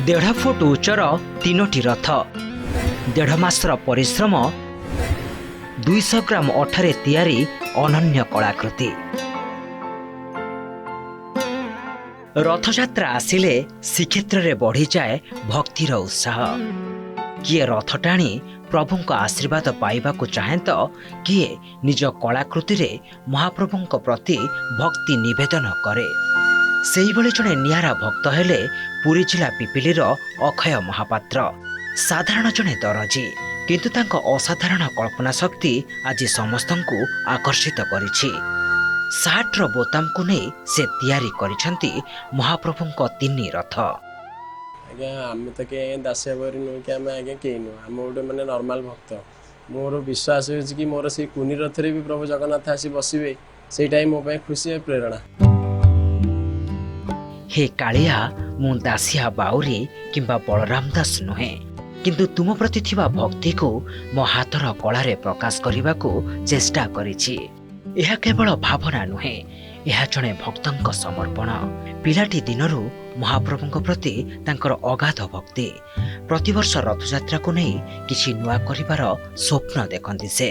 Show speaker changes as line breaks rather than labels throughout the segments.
देढ़ फुट उच्चर तीनोटी रथ, देढ़ मासर परिश्रम, 200 ग्राम अठारे तैयारी अनन्य कलाकृति। रथयात्रा आसिले श्रीक्षेत्र में बढ़ी जाए भक्तिर उत्साह। किए रथ टाणी प्रभु आशीर्वाद पाइबा चाहे तो किए निज कलाकृति रे महाप्रभु प्रति भक्ति निवेदन करे। सेही भली जड़े नियारा भक्त हेले पुरी जिला पिपिलीर अक्षय महापात्र। साधारण जड़े दरजी किंतु तांको असाधारण कल्पना शक्ति आज समस्त आकर्षित करिछि। 60 बोताम को नहीं से तैयारी करिसेंती महाप्रभु तीन रथ।
आज्ञा आम तो कहीं दासिया बरी नुह कि आम आज्ञा कहीं नुह आम गोटे मैंने नॉर्मल भक्त। मोर विश्वास कि मोर से कुनी रथ भी प्रभु जगन्नाथ आसी बसवे सेटा ही मो खुशी प्रेरणा।
हे कालिया मु दासिया बाउरी किंबा बलराम दास नुहे किंतु तुम प्रति थिबा भक्ति को मो हाथर कलारे प्रकाश करने को चेष्टा करिछि। यह केवल भावना नुहे, यह जड़े भक्तंक समर्पण। पिलाटी दिनरू महाप्रभु प्रति तांकर अगाध भक्ति। प्रतिवर्ष रथयात्रा को नहीं किछि नुआ करिवार स्वप्न देखंती से।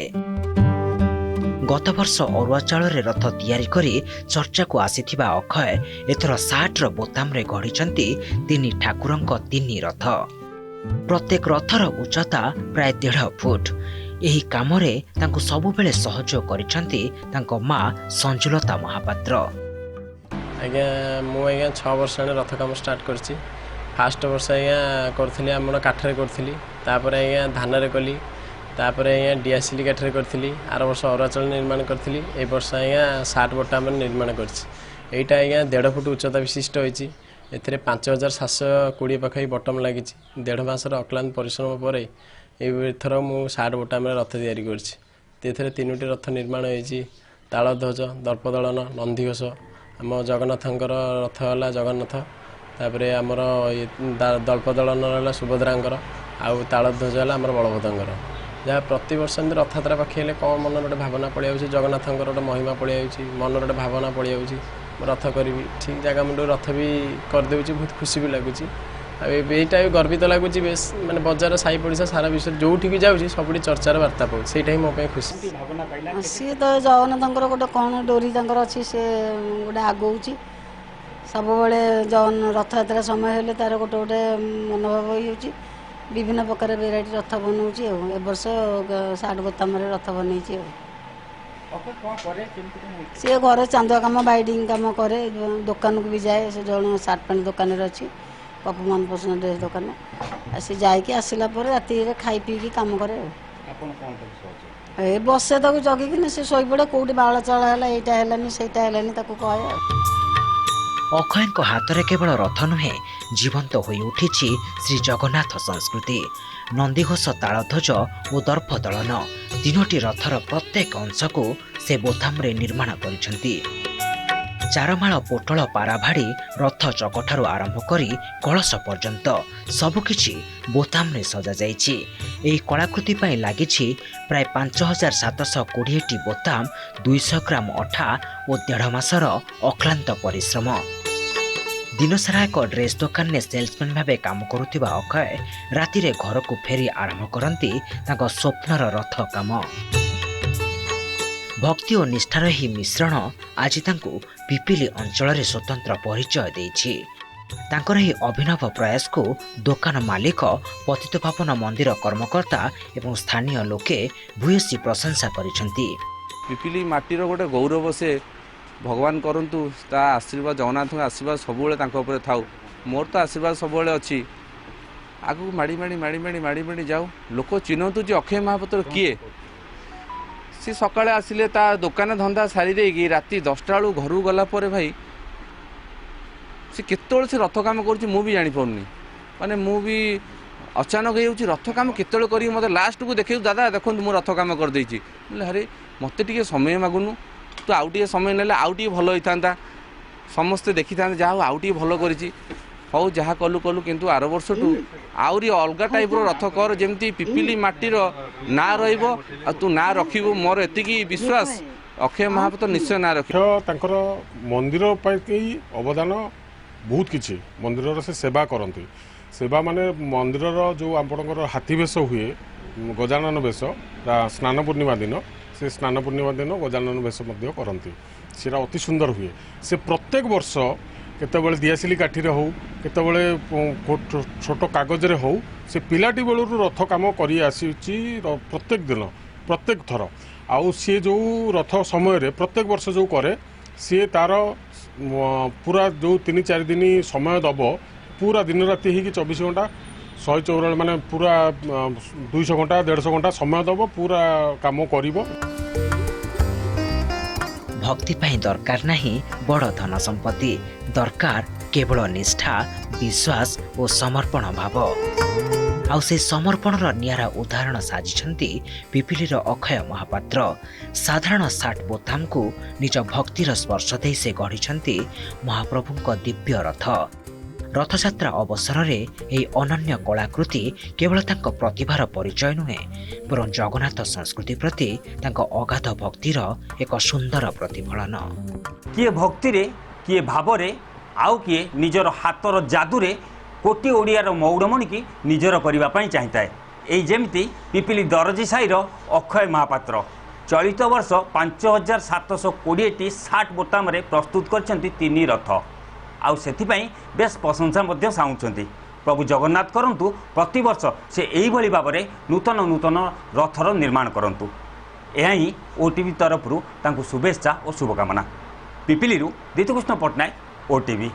गत वर्ष अरुआ चाउल रथ तैयारी करी चर्चा को आसीथिबा अक्षय एथर 60 बोताम रे गढ़िचंती तीन ठाकुरंक तीन रथ। प्रत्येक रथर उच्चता प्राय 1.5 फुट। यही काम रे तांको सबु बेले सहयोग करिसंती तांको मां संजुलता महापात्र।
आज्ञा मु आज्ञा 6 वर्ष रथ काम स्टार्ट करछि। फास्ट वर्ष आज्ञा करथिली हमर काठरे करथिली, तापर आज्ञा धान रे कली, तापर आज्ञा डीआसीली काठरे करथिली। आर वर्ष अरुणाचल निर्माण करथिली। ए वर्ष आज्ञा 60 बोटाम निर्माण करछि। एटा आज्ञा 1.5 फुट उच्चता विशिष्ट होइछि। एथिरे 5720 पाखै बटम लागिछि। 1.5 मासर अक्लांत परिश्रम पर एथर मु 60 बोटाम रथ तैयारी करछि। एथिरे 3टी रथ निर्माण होइछि। तालध्वज, दर्पदलन, नंदीघोष। आम जगन्नाथंकर रथ होला जगन्नाथ, तापरे आमर दर्पदलन होला सुभद्रांकर, आउ तालध्वज होला आमर बलभद्रंकर। जहाँ प्रति वर्ष रथयात्रा पाखे कौन मन गोटे भावना पड़े आउछि, जगन्नाथंकर गोटे महिमा पड़े आउछि, मन गोटे भावना पड़े आउछि रथ करी ठीक जगह मुंडू रथ भी कर देउछि। बहुत खुशी भी लगुच। एटा भी गर्वित लगुच। माने बजार साई पड़िशा सारा विषय जोठी भी जाउछि सबुठी चर्चार वार्ता पाउ। सेटा ही मो पे खुशी।
सी तो जगन्नाथंकर गोटे कौन डोरी तांकर अछि से गोटे आगौछि सब बेले जन रथयात्रा समय हेले तार गोटे गोटे मनोभाव होउछि। विभिन्न प्रकार वेराइटी रथ बनाऊँ। ए वर्ष 60 बोताम रथ बनई। सी घर चांदुआ कम बाइडिंग कम करे, दुकान को भी जाए। से जन सार्ट पैंट दुकान अच्छी पपू मन पसंद ड्रेस दुकान सी जाकि आसला राति खाई पी कम करे। ए बसे ताको जगिकी से शोई पड़े कौटी बाला चाला है यहाँ है सहीटा है कहे।
अक्षय हाथ में केवल रथ नुहे जीवंत हो उठी श्री जगन्नाथ संस्कृति। नंदीघोष, तालध्वज और दर्पदलन तीनोटी रथर प्रत्येक अंश को से बोताम रे निर्माण करिसेंती। चारमाळ पोटल पाराभाड़ी रथ चकठारू आरंभ करी कलश पर्यंत सबकिछि बोताम रे सजा जाइछि। एही कलाकृति पाई लागिछि प्राय 5720 बोताम, 200 ग्राम अठा और 1.5 मासर अक्लांत परिश्रम। दिनसारा एक ड्रेस दुकान में सेल्समैन भावे काम करुथिबा अक्षय राति रे घर को फेरी आरंभ करती तांको स्वप्नर रथ काम। भक्ति और निष्ठार ही मिश्रण आज तांको पिपिली अंचल रे स्वतंत्र परिचय देछि। तांकर ही अभिनव प्रयास को दुकान मालिक, पतितपावन मंदिर कर्मकर्ता एवं स्थानीय लोके भूयसी प्रशंसा करिसेंती।
पिपिली माटीर गोटे गौरव से भगवान करंतु ता आशीर्वाद जगन्नाथ आशीर्वाद सबुले तांको ऊपर थाउ। मोर तो आशीर्वाद सबुले अछि। आगु माड़ी माड़ी माड़ी माड़ी माड़ी माड़ी जाऊ लोक चिन्हतु जे अक्षय महापात्र किए। सी सकाळे आसिले ता दुकान धंदा सारी देगी राति 10टा बेलू घर गला पर भाई सी केतोल से रथ काम करूछि मु भी जानि पउनी। माने मु भी अचानक हेउछि रथ काम केतोल करी मते लास्ट को देखै दादा देखन मु रथ काम कर देछि। बोले अरे मते टिके समय मागुनु तो आउ टिके समय नेले आउ टिके भलो होइतांता समस्त देखि थांते जा आउ टिके भलो करिछि। हौ जहा कलु कलु किंतु आर वर्षटू आउरी अलगा टाइप रो रथ कर जेमती पिपिली माटीर ना रहइबो आ तू ना रखिबो। मोर एतिकी विश्वास अक्षय महापात्र निश्चय ना रखिबो।
तांकर मंदिर पाई अवदान बहुत किछि मंदिर से सेवा करती सेवा माने मंदिर जो आपणकर हाथी बेश हुए गजानन बेश स्नान पूर्णिमा दिन से स्नान पूर्णिमा दिन गजानन बेश करती सेटा अति सुंदर हुए से प्रत्येक वर्ष केतबेले दियासिली काठी हो केतबेले छोट कागज हो से पिलाटी बेलू रथ काम करी आसी प्रत्येक दिन प्रत्येक थर आउ सी जो रथ समय प्रत्येक वर्ष जो करे सी तार पूरा जो 3-4 दिन समय दब पूरा दिन राति ही 24 घंटा 144 माने पूरा 200 घंटा 150 घंटा समय दब पूरा काम करिवो।
भक्ति पाई दरकार नहीं बड़ धन संपत्ति दरकार केवल निष्ठा विश्वास और समर्पण भाव आउ से समर्पणर नियारा उदाहरण साजिछंती पिपिलीर अक्षय महापात्र साधारण 60 बोताम को निज भक्तिर स्पर्श दे से गढ़ी महाप्रभुଙ୍କ दिव्य रथ रथयात्रा अवसर में यह अनन्य कलाकृति केवल तांको प्रतिभार परिचय नुहे बरं जगन्नाथ संस्कृति प्रति तांको अगाध भक्तिर एक सुंदर प्रतिफलन।
किए भक्ति रे किए भाव रे आउ किए निजर हातर जादू रे कोटी ओडियार मौड़मणि की निजर करने पाई चाहिए यही जमीती पिपिली दरजी साईर अक्षय महापात्र चलित वर्ष 5720 60 बोताम प्रस्तुत करछंती 3 रथ आउ सेथिपाई बेस प्रशंसा मध्य साउंचंती। प्रभु जगन्नाथ करंतु प्रतिवर्ष से यही भाव में नूतन नूतन रथर निर्माण करंतु यह ही ओटीवी तरफ तांकु शुभेच्छा और शुभकामना। पिपिली दीतकृष्ण पट्टनायक ओटीवी।